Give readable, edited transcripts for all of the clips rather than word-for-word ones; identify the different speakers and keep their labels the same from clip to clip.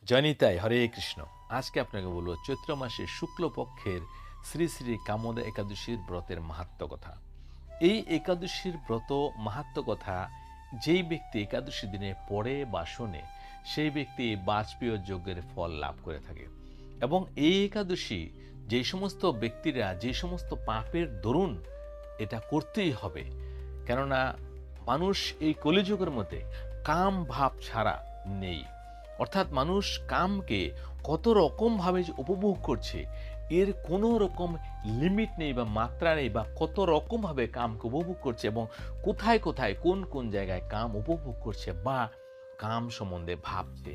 Speaker 1: জয়নিতাই, হরে কৃষ্ণ। আজকে আপনাকে বলবো চৈত্র মাসের শুক্লপক্ষের শ্রী শ্রী কামদা একাদশীর ব্রতের মাহাত্ম্য কথা। এই একাদশীর ব্রত মাহাত্ম্য কথা যেই ব্যক্তি একাদশী দিনে পড়ে বা শোনে, সেই ব্যক্তি বাজপেয় যজ্ঞের ফল লাভ করে থাকে। এবং এই একাদশী যে সমস্ত ব্যক্তিরা যে সমস্ত পাপের দরুন এটা করতেই হবে, কেননা মানুষ এই কলিযুগের মধ্যে কাম ভাব ছাড়া নেই। অর্থাৎ মানুষ কামকে কত রকমভাবে যে উপভোগ করছে, এর কোনো রকম লিমিট নেই বা মাত্রা নেই, বা কত রকমভাবে কামকে উপভোগ করছে এবং কোথায় কোথায় কোন কোন জায়গায় কাম উপভোগ করছে বা কাম সম্বন্ধে ভাবছে।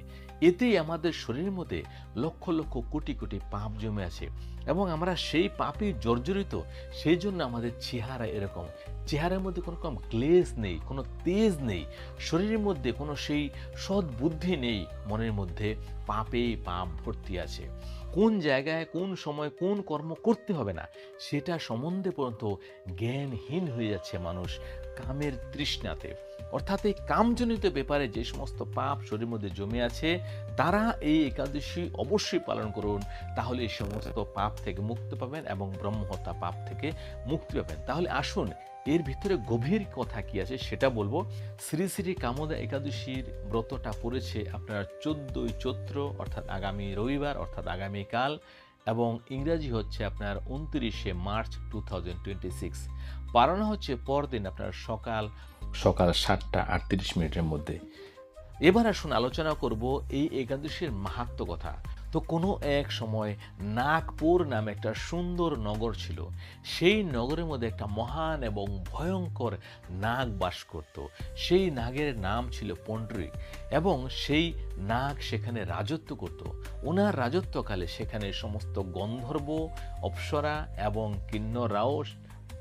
Speaker 1: এতেই আমাদের শরীরের মধ্যে লক্ষ লক্ষ কোটি কোটি পাপ জমে আছে এবং আমরা সেই পাপে জর্জরিত। সেই জন্য আমাদের চেহারা এরকম, চেহারার মধ্যে কোনো রকম গ্লেজ নেই, কোনো তেজ নেই, শরীরের মধ্যে কোনো সেই সদ্বুদ্ধি নেই, মনের মধ্যে পাপেই পাপ ভর্তি আছে। কোন জায়গায় কোন সময় কোন কর্ম করতে হবে না সেটা সম্বন্ধে পর্যন্ত জ্ঞানহীন হয়ে যাচ্ছে মানুষ কামের তৃষ্ণাতে। অর্থাৎ এই কামজনিত ব্যাপারে যে সমস্ত পাপ শরীরের মধ্যে জমে আছে, তারা এই একাদশী অবশ্যই পালন করুন, তাহলে এই সমস্ত পাপ থেকে মুক্তি পাবেন এবং ব্রহ্মহত্যা পাপ থেকে মুক্তি পাবেন। তাহলে আসুন এর ভিতরে গভীর কথা কি আছে সেটা বলবো। শ্রী শ্রী কামদা একাদশীর ব্রতটা পড়েছে আপনার 14ই চৈত্র, অর্থাৎ আগামী রবিবার, অর্থাৎ আগামীকাল, এবং ইংরাজি হচ্ছে আপনার 29শে মার্চ 2026। পালন হচ্ছে পরদিন আপনার সকাল 7টা 38 মধ্যে। এবার আসুন আলোচনা করব এই একাদশীর মাহাত্ম্য কথা। তো কোনো এক সময় নাগপুর নামে একটা সুন্দর নগর ছিল। সেই নগরের মধ্যে একটা মহান এবং ভয়ঙ্কর নাগ বাস করত। সেই নাগের নাম ছিল পণ্ডরিক এবং সেই নাগ সেখানে রাজত্ব করত। ওনার রাজত্বকালে সেখানে সমস্ত গন্ধর্ব, অপ্সরা এবং কিন্নরাও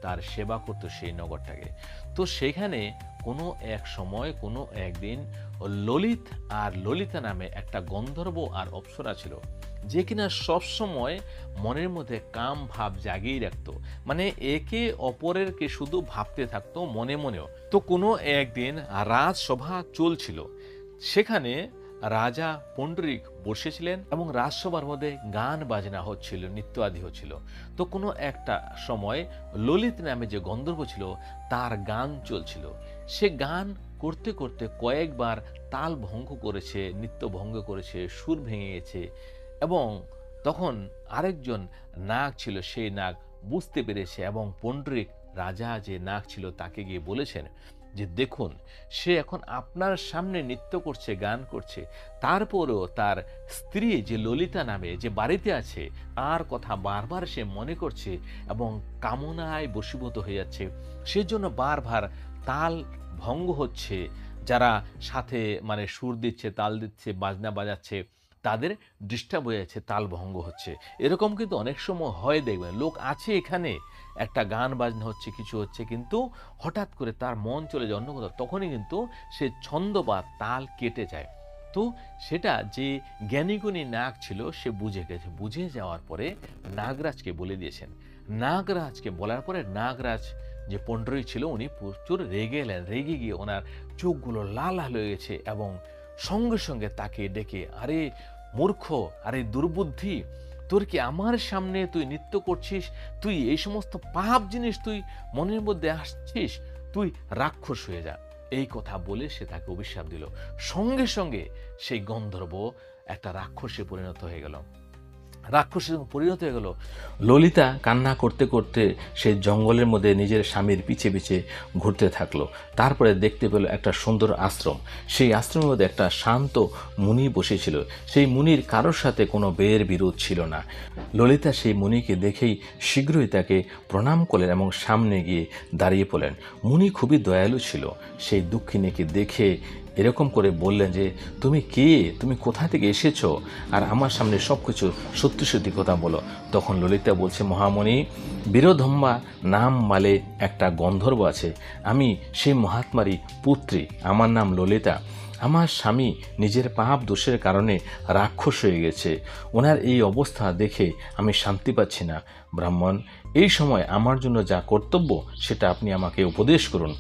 Speaker 1: তার সেবা করত সেই নগরটাকে। তো সেখানে কোনো এক সময় কোনো একদিন ললিত আর ললিতা নামে একটা গন্ধর্ব আর অপ্সরা ছিল, যে কিনা সবসময় মনের মধ্যে কাম ভাব জাগিয়ে রাখতো, মানে একে অপরেরকে শুধু ভাবতে থাকতো মনে মনেও। তো কোনো একদিন রাজসভা চলছিল, সেখানে রাজা পণ্ডরিক বসেছিলেন এবং রাজসভার মধ্যে গান বাজনা হচ্ছিল, নৃত্য আদি হচ্ছিল। তো কোনো একটা সময় ললিত নামে যে গন্ধর্ব ছিল তার গান চলছিল। সে গান করতে করতে কয়েকবার তাল ভঙ্গ করেছে, নৃত্য ভঙ্গ করেছে, সুর ভেঙে গেছে। এবং তখন আরেকজন নাগ ছিল, সেই নাগ বুঝতে পেরেছে এবং পণ্ডরিক রাজা যে নাগ ছিল তাকে গিয়ে বলেছেন যে দেখুন, সে এখন আপনার সামনে নৃত্য করছে, গান করছে, তারপরেও তার স্ত্রী যে ললিতা নামে যে বাড়িতে আছে তার কথা বারবার সে মনে করছে এবং কামনায় বশীভূত হয়ে যাচ্ছে। সেজন্য বারবার তাল ভঙ্গ হচ্ছে। যারা সাথে মানে সুর দিচ্ছে, তাল দিচ্ছে, বাজনা বাজাচ্ছে, তাদের ডিস্টার্ব হয়ে যাচ্ছে, তাল ভঙ্গ হচ্ছে। এরকম কিন্তু অনেক সময় হয়, দেখবেন লোক আছে এখানে, একটা গান বাজনা হচ্ছে, কিছু হচ্ছে, কিন্তু হঠাৎ করে তার মন চলে যায় অন্য কোথাও, তখনই কিন্তু সে ছন্দ বা তাল কেটে যায়। তো সেটা যে জ্ঞানীগুণী নাগ ছিল সে বুঝে গেছে। বুঝে যাওয়ার পরে নাগরাজকে বলে দিয়েছেন। নাগরাজকে বলার পরে নাগরাজ যে পণ্ডরিক ছিল উনি প্রচুর রেগে এলেন। রেগে গিয়ে ওনার চোখগুলো লাল লাল হয়ে গেছে এবং সঙ্গে সঙ্গে তাকে ডেকে, আরে মূর্খ, আরে দুর্বুদ্ধি, তোর কি আমার সামনে তুই নৃত্য করছিস, তুই এই সমস্ত পাপ জিনিস তুই মনের মধ্যে আসছিস, তুই রাক্ষস হয়ে যা। এই কথা বলে সে তাকে অভিশাপ দিল। সঙ্গে সঙ্গে সেই গন্ধর্ব একটা রাক্ষসে পরিণত হয়ে গেল। রাক্ষসে পরিণত হয়ে গেল। ললিতা কান্না করতে করতে সেই জঙ্গলের মধ্যে নিজের স্বামীর পিছে পিছে ঘুরতে থাকলো। তারপরে দেখতে পেল একটা সুন্দর আশ্রম। সেই আশ্রমের মধ্যে একটা শান্ত মুনি বসেছিল। সেই মুনির কারোর সাথে কোনো বের বিরোধ ছিল না। ললিতা সেই মুনিকে দেখেই শীঘ্রই তাকে প্রণাম করলেন এবং সামনে গিয়ে দাঁড়িয়ে পড়লেন। মুনি খুবই দয়ালু ছিল। সেই দুঃখিনীকে দেখে এরকম করে বললেন যে তুমি কে, তুমি কোথা থেকে এসেছো, আর আমার সামনে সব কিছু সত্যি সত্যি কথা বলো। তখন ললিতা বলছে, মহামণি, বীরধম্বা নাম মালে একটা গন্ধর্ব আছে, আমি সেই মহাত্মারই পুত্রী, আমার নাম ললিতা। আমার স্বামী নিজের পাপ দোষের কারণে রাক্ষস হয়ে গেছে। ওনার এই অবস্থা দেখে আমি শান্তি পাচ্ছি না। ব্রাহ্মণ, এই সময় আমার জন্য যা কর্তব্য সেটা আপনি আমাকে উপদেশ করুন।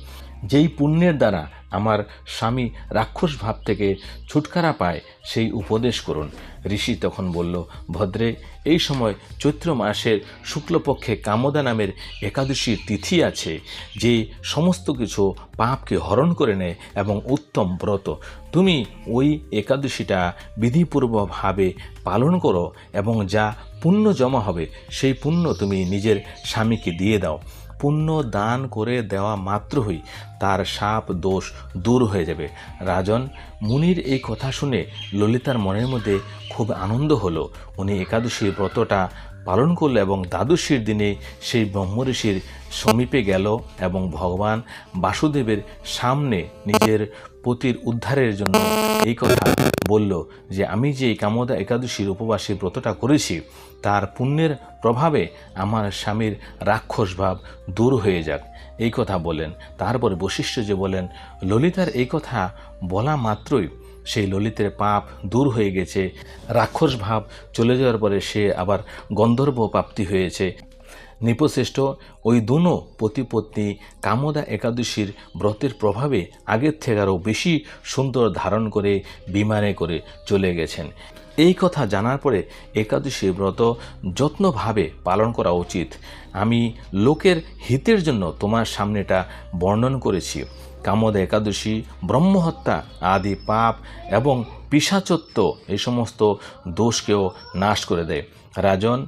Speaker 1: যেই পুণ্যের দ্বারা আমার স্বামী রাক্ষস ভাব থেকে ছুটকারা পায় সেই উপদেশ করুন। ঋষি তখন বলল, ভদ্রে, এই সময় চৈত্র মাসের শুক্লপক্ষে কামদা নামের একাদশীর তিথি আছে, যে সমস্ত কিছু পাপকে হরণ করে নেয় এবং উত্তম ব্রত। তুমি ওই একাদশীটা বিধিপূর্বকভাবে পালন করো এবং যা পুণ্য জমা হবে সেই পুণ্য তুমি নিজের স্বামীকে দিয়ে দাও। পুণ্য দান করে দেওয়া মাত্রই তার শাপ দোষ দূর হয়ে যাবে। রাজন, মুনির এই কথা শুনে ললিতার মনের মধ্যে খুব আনন্দ হলো। উনি একাদশীর ব্রতটা পালন করল এবং দ্বাদশীর দিনে সেই ব্রহ্মঋষির সমীপে গেল এবং ভগবান বাসুদেবের সামনে নিজের পতির উদ্ধারের জন্য এই কথা বলল যে আমি যে কামদা একাদশীর উপবাসী ব্রতটা করেছি তার পুণ্যের প্রভাবে আমার স্বামীর রাক্ষস ভাব দূর হয়ে যাক, এই কথা বলেন। তারপরে বশিষ্ঠ যে বলেন, ললিতার এই কথা বলা মাত্রই সেই ললিতের পাপ দূর হয়ে গেছে, রাক্ষস ভাব চলে যাওয়ার পরে সে আবার গন্ধর্ব প্রাপ্তি হয়েছে। নৃপশ্রেষ্ঠ ওই দুনো পতিপত্নী কামদা একাদশীর ব্রতের প্রভাবে আগের থেকে আরও বেশি সুন্দর ধারণ করে বিমানে করে চলে গেছেন। এই কথা জানার পরে একাদশী ব্রত যত্নভাবে পালন করা উচিত। আমি লোকের হিতের জন্য তোমার সামনেটা বর্ণন করেছি। কামদা একাদশী ব্রহ্মহত্যা আদি পাপ এবং পিশাচত্ব এই সমস্ত দোষকেও নাশ করে দেয়। রাজন,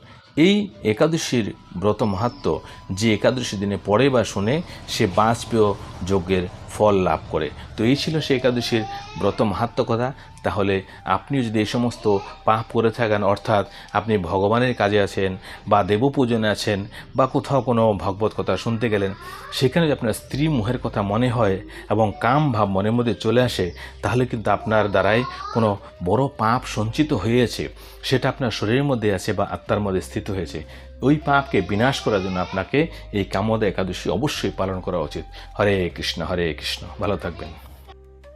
Speaker 1: এই একাদশীর ব্রত মাহাত্ম্য যে একাদশী দিনে পড়ে বা শুনে সে বাজপেয় যজ্ঞের ফল লাভ করে। তো এই ছিল সে একাদশীর ব্রত মাহাত্ম্য কথা। তাহলে আপনিও যদি এই সমস্ত পাপ করে থাকেন, অর্থাৎ আপনি ভগবানের কাজে আছেন বা দেবপূজনে আছেন বা কোথাও কোনো ভগবত কথা শুনতে গেলেন, সেখানে যদি আপনার স্ত্রী মোহের কথা মনে হয় এবং কাম ভাব মনের মধ্যে চলে আসে, তাহলে কিন্তু আপনার দ্বারাই কোনো বড় পাপ সঞ্চিত হয়েছে, সেটা আপনার শরীরের মধ্যে আছে বা আত্মার মধ্যে স্থিত হয়েছে। ওই পাপকে বিনাশ করার জন্য আপনাকে এই কামদা একাদশী অবশ্যই পালন করা উচিত। হরে কৃষ্ণ, হরে কৃষ্ণ। ভালো থাকবেন।